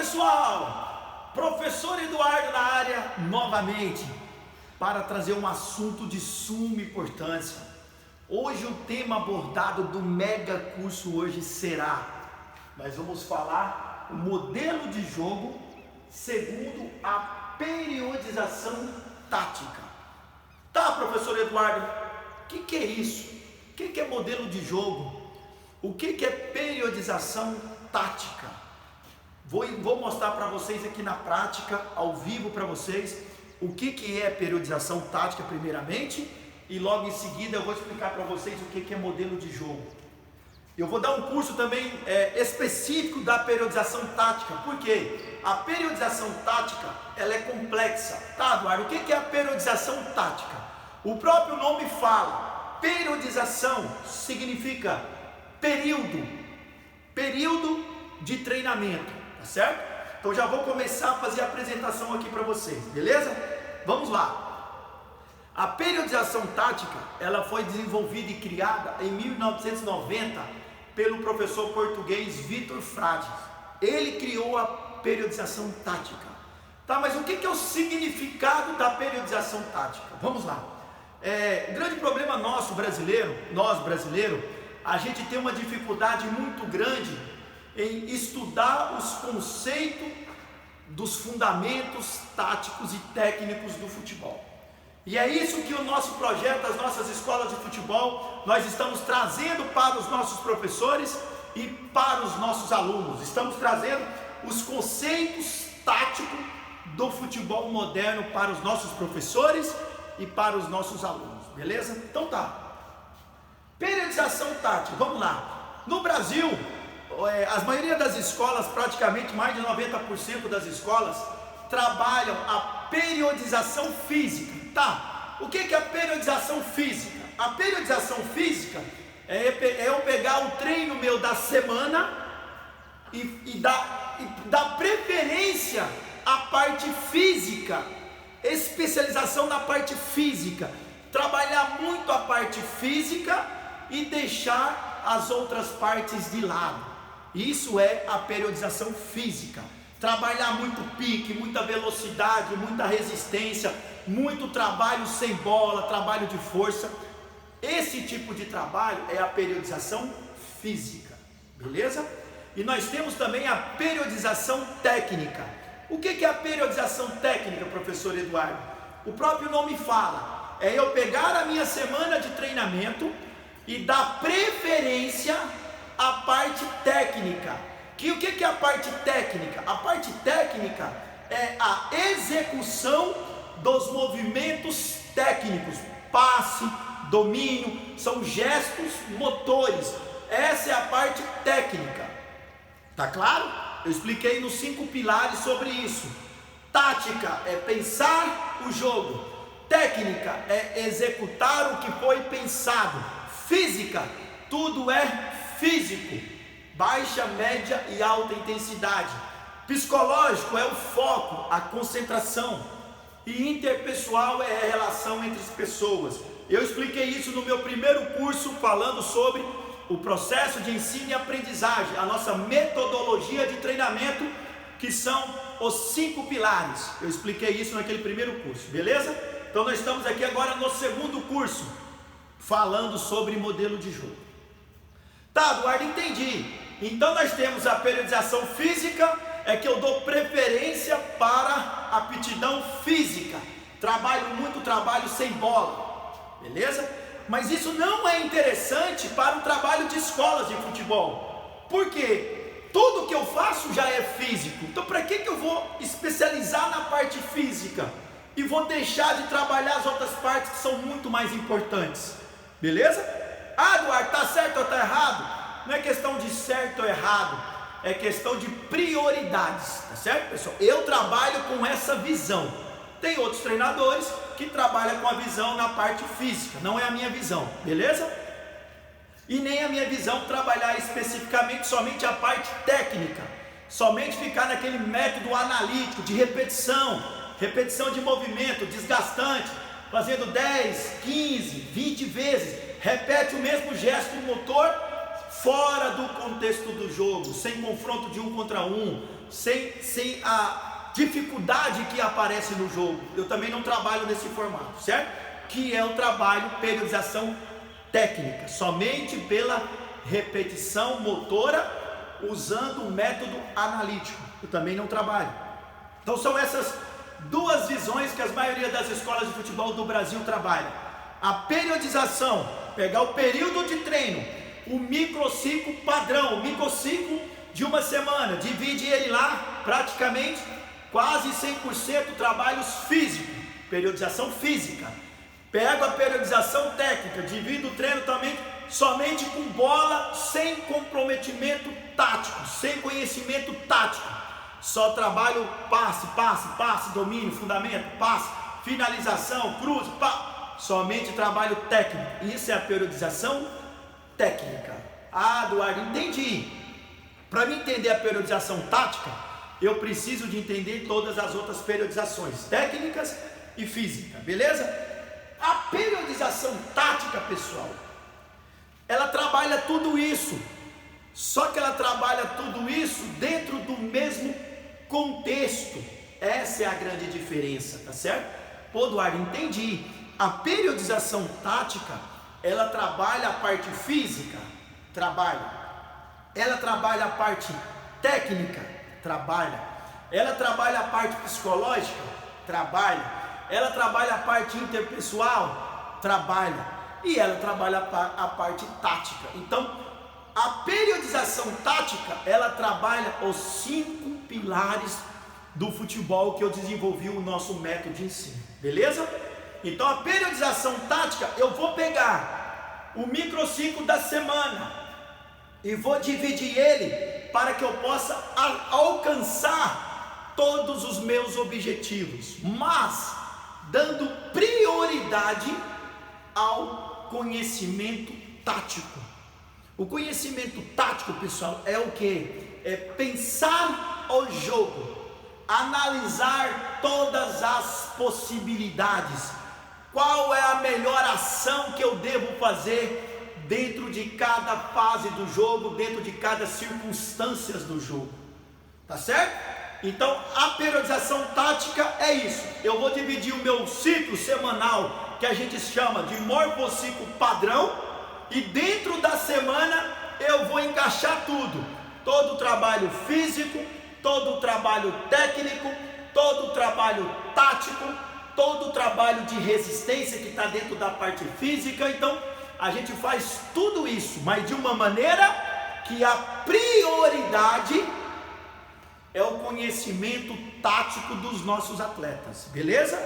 pessoal, professor Eduardo na área novamente para trazer um assunto de suma importância. Hoje o tema abordado do mega curso hoje será, nós vamos falar o modelo de jogo segundo a periodização tática. Tá, professor Eduardo, o que é isso? O que é modelo de jogo? O que é periodização tática? Vou mostrar para vocês aqui na prática, ao vivo para vocês, o que é periodização tática primeiramente, e logo em seguida eu vou explicar para vocês o que é modelo de jogo. Eu vou dar um curso também específico da periodização tática, porque a periodização tática ela é complexa. Tá, Eduardo, o que é a periodização tática? O próprio nome fala, periodização significa período de treinamento, tá certo? Então já vou começar a fazer a apresentação aqui para vocês, beleza? Vamos lá. A periodização tática, ela foi desenvolvida e criada em 1990 pelo professor português Vitor Frades. Ele criou a periodização tática. Tá, mas o que é o significado da periodização tática? Vamos lá. O grande problema nós brasileiros, a gente tem uma dificuldade muito grande em estudar os conceitos dos fundamentos táticos e técnicos do futebol. E é isso que o nosso projeto, as nossas escolas de futebol, nós estamos trazendo para os nossos professores e para os nossos alunos. Estamos trazendo os conceitos táticos do futebol moderno para os nossos professores e para os nossos alunos, beleza? Então tá. Periodização tática, vamos lá. No Brasil, a maioria das escolas, praticamente mais de 90% das escolas, trabalham a periodização física. Tá, o que é a periodização física? A periodização física é eu pegar o treino meu da semana e dar preferência à parte física, especialização na parte física, trabalhar muito a parte física e deixar as outras partes de lado. Isso é a periodização física. Trabalhar muito pique, muita velocidade, muita resistência, muito trabalho sem bola, trabalho de força. Esse tipo de trabalho é a periodização física, beleza? E nós temos também a periodização técnica. O que é a periodização técnica, professor Eduardo? O próprio nome fala, é eu pegar a minha semana de treinamento e dar preferência à parte técnica. O que é a parte técnica? A parte técnica é a execução dos movimentos técnicos, passe, domínio, são gestos motores. Essa é a parte técnica. Tá claro? Eu expliquei nos 5 pilares sobre isso. Tática é pensar o jogo. Técnica é executar o que foi pensado. Física, tudo é físico. Baixa, média e alta intensidade. Psicológico é o foco, a concentração. E interpessoal é a relação entre as pessoas. Eu expliquei isso no meu primeiro curso, falando sobre o processo de ensino e aprendizagem, a nossa metodologia de treinamento, que são os 5 pilares. Eu expliquei isso naquele primeiro curso, beleza? Então nós estamos aqui agora no segundo curso, falando sobre modelo de jogo. Tá, Eduardo, entendi. Então nós temos a periodização física, é que eu dou preferência para a aptidão física. Muito trabalho sem bola, beleza? Mas isso não é interessante para o trabalho de escolas de futebol. Por quê? Tudo que eu faço já é físico. Então para que eu vou especializar na parte física e vou deixar de trabalhar as outras partes que são muito mais importantes? Beleza? Ah, Eduardo, tá certo ou tá errado? Não é questão de certo ou errado, é questão de prioridades, tá certo, pessoal? Eu trabalho com essa visão. Tem outros treinadores que trabalham com a visão na parte física, não é a minha visão, beleza? E nem a minha visão trabalhar especificamente somente a parte técnica, somente ficar naquele método analítico de repetição de movimento desgastante, fazendo 10, 15, 20 vezes, repete o mesmo gesto motor fora do contexto do jogo, sem confronto de 1 contra 1, sem a dificuldade que aparece no jogo. Eu também não trabalho nesse formato, certo? Que é o trabalho periodização técnica, somente pela repetição motora, usando o método analítico. Eu também não trabalho. Então são essas duas visões que a maioria das escolas de futebol do Brasil trabalha. A periodização, pegar o período de treino, o microciclo padrão, o microciclo de uma semana, divide ele lá praticamente quase 100% trabalhos físicos, periodização física. Pego a periodização técnica, divido o treino também somente com bola, sem comprometimento tático, sem conhecimento tático. Só trabalho passe, domínio, fundamento, passe, finalização, cruz, somente trabalho técnico. Isso é a periodização técnica. Ah, Eduardo, entendi. Para mim entender a periodização tática, eu preciso de entender todas as outras periodizações técnicas e física, beleza? A periodização tática, pessoal, ela trabalha tudo isso, só que ela trabalha tudo isso dentro do mesmo contexto. Essa é a grande diferença, tá certo? Pô, Eduardo, entendi. A periodização tática, ela trabalha a parte física, trabalha. Ela trabalha a parte técnica, trabalha. Ela trabalha a parte psicológica, trabalha. Ela trabalha a parte interpessoal, trabalha. E ela trabalha a parte tática. Então, a periodização tática, ela trabalha os 5 pilares do futebol que eu desenvolvi o nosso método de ensino, beleza? Então, a periodização tática, eu vou pegar o microciclo da semana e vou dividir ele para que eu possa alcançar todos os meus objetivos, mas dando prioridade ao conhecimento tático. O conhecimento tático, pessoal, é o que? É pensar o jogo, analisar todas as possibilidades. Qual é a melhor ação que eu devo fazer dentro de cada fase do jogo, dentro de cada circunstância do jogo, tá certo? Então a periodização tática é isso. Eu vou dividir o meu ciclo semanal, que a gente chama de morfociclo padrão, e dentro da semana eu vou encaixar tudo, todo o trabalho físico, todo o trabalho técnico, todo o trabalho tático, todo o trabalho de resistência que está dentro da parte física. Então a gente faz tudo isso, mas de uma maneira que a prioridade é o conhecimento tático dos nossos atletas, beleza?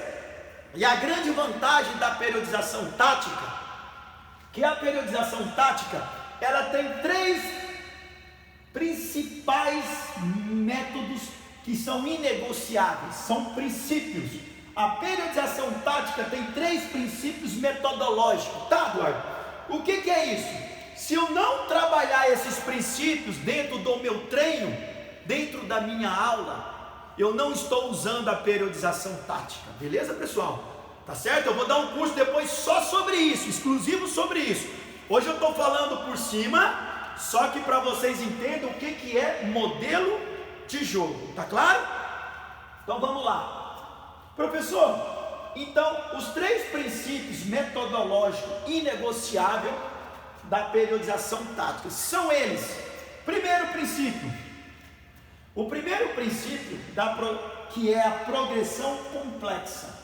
E a grande vantagem da periodização tática, que a periodização tática, ela tem 3 principais métodos que são inegociáveis, são princípios. A periodização tática tem 3 princípios metodológicos, tá, Eduardo? O que é isso? Se eu não trabalhar esses princípios dentro do meu treino, dentro da minha aula, eu não estou usando a periodização tática, beleza, pessoal? Tá certo? Eu vou dar um curso depois só sobre isso, exclusivo sobre isso. Hoje eu estou falando por cima, só que para vocês entendam o que é modelo de jogo, tá claro? Então vamos lá. Professor, então os 3 princípios metodológicos inegociáveis da periodização tática são eles. Primeiro princípio. O primeiro princípio que é a progressão complexa.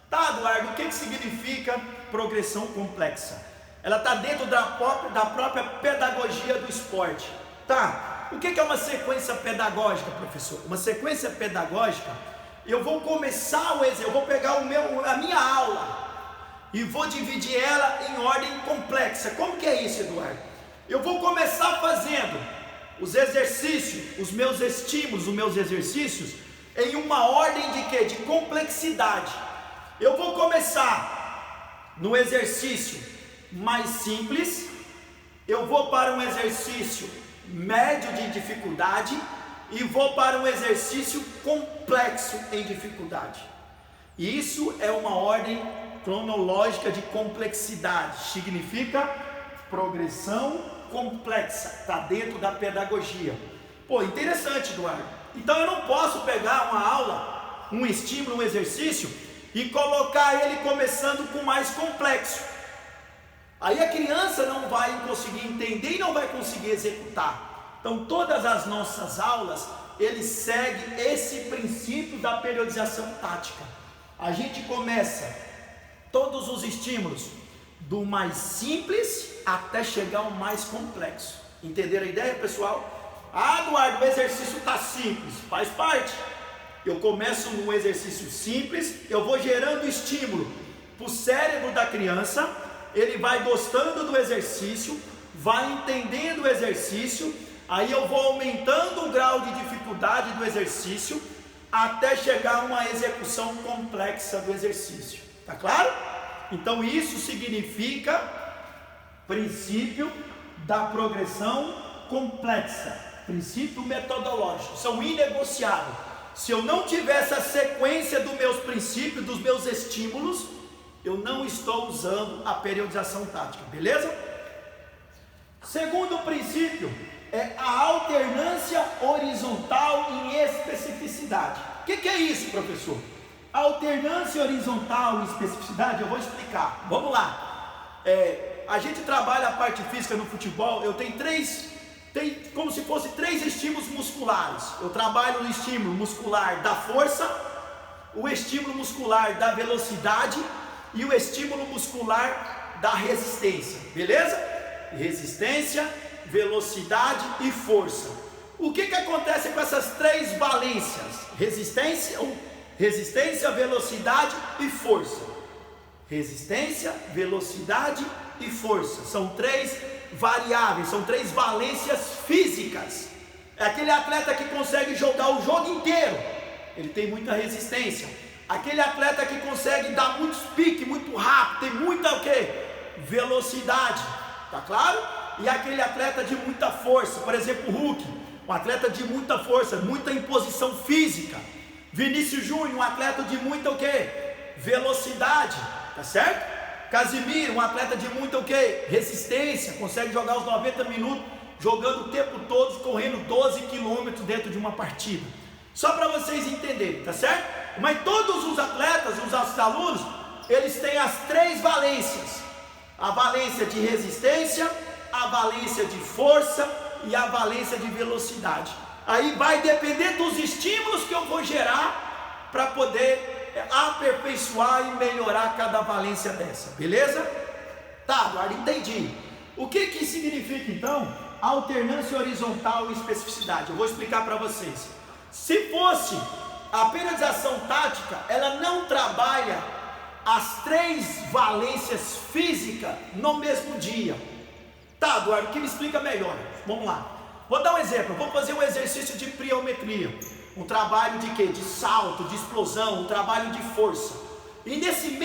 Tá, Eduardo, o que significa progressão complexa? Ela está dentro da própria pedagogia do esporte. Tá, o que é uma sequência pedagógica, professor? Uma sequência pedagógica, eu vou começar eu vou pegar a minha aula e vou dividir ela em ordem complexa. Como que é isso, Eduardo? Eu vou começar fazendo os exercícios, os meus estímulos, os meus exercícios, em uma ordem de quê? De complexidade. Eu vou começar no exercício mais simples, eu vou para um exercício médio de dificuldade e vou para um exercício complexo em dificuldade. Isso é uma ordem cronológica de complexidade, significa progressão complexa, está dentro da pedagogia. Pô, interessante, Eduardo. Então eu não posso pegar uma aula, um estímulo, um exercício e colocar ele começando com o mais complexo. Aí a criança não vai conseguir entender e não vai conseguir executar. Então todas as nossas aulas, ele segue esse princípio da periodização tática. A gente começa todos os estímulos do mais simples até chegar ao mais complexo. Entenderam a ideia, pessoal? Ah, Eduardo, o exercício está simples. Faz parte. Eu começo num exercício simples, eu vou gerando estímulo para o cérebro da criança, ele vai gostando do exercício, vai entendendo o exercício, aí eu vou aumentando o grau de dificuldade do exercício até chegar a uma execução complexa do exercício. Tá claro? Então isso significa princípio da progressão complexa, princípio metodológico, são inegociáveis. Se eu não tiver essa sequência dos meus princípios, dos meus estímulos, eu não estou usando a periodização tática, beleza? Segundo princípio é a alternância horizontal em especificidade. O que é isso, professor? Alternância horizontal em especificidade, eu vou explicar. Vamos lá. A gente trabalha a parte física no futebol, eu tenho como se fosse 3 estímulos musculares. Eu trabalho no estímulo muscular da força, o estímulo muscular da velocidade e o estímulo muscular da resistência, beleza? Resistência, velocidade e força. O que acontece com essas 3 valências? Resistência, velocidade e força. Resistência, velocidade e força. São 3 variáveis, são 3 valências físicas. É aquele atleta que consegue jogar o jogo inteiro, ele tem muita resistência. Aquele atleta que consegue dar muitos piques, muito rápido, tem muita o quê? Velocidade, tá claro? E aquele atleta de muita força, por exemplo o Hulk, um atleta de muita força, muita imposição física. Vinícius Júnior, um atleta de muita o quê? Velocidade, tá certo? Casimiro, um atleta de muita o quê? Resistência, consegue jogar os 90 minutos, jogando o tempo todo, correndo 12 quilômetros dentro de uma partida. Só para vocês entenderem, tá certo? Mas todos os atletas, os nossos alunos, eles têm as 3 valências. A valência de resistência, a valência de força e a valência de velocidade. Aí vai depender dos estímulos que eu vou gerar para poder aperfeiçoar e melhorar cada valência dessa, beleza? Tá, Eduardo, entendi. O que significa então alternância horizontal e especificidade? Eu vou explicar para vocês. Se fosse a periodização tática, ela não trabalha as 3 valências físicas no mesmo dia. Tá, Eduardo, o que me explica melhor? Vamos lá. Vou dar um exemplo, vou fazer um exercício de pliometria. Um trabalho de quê? De salto, de explosão, um trabalho de força. E nesse mesmo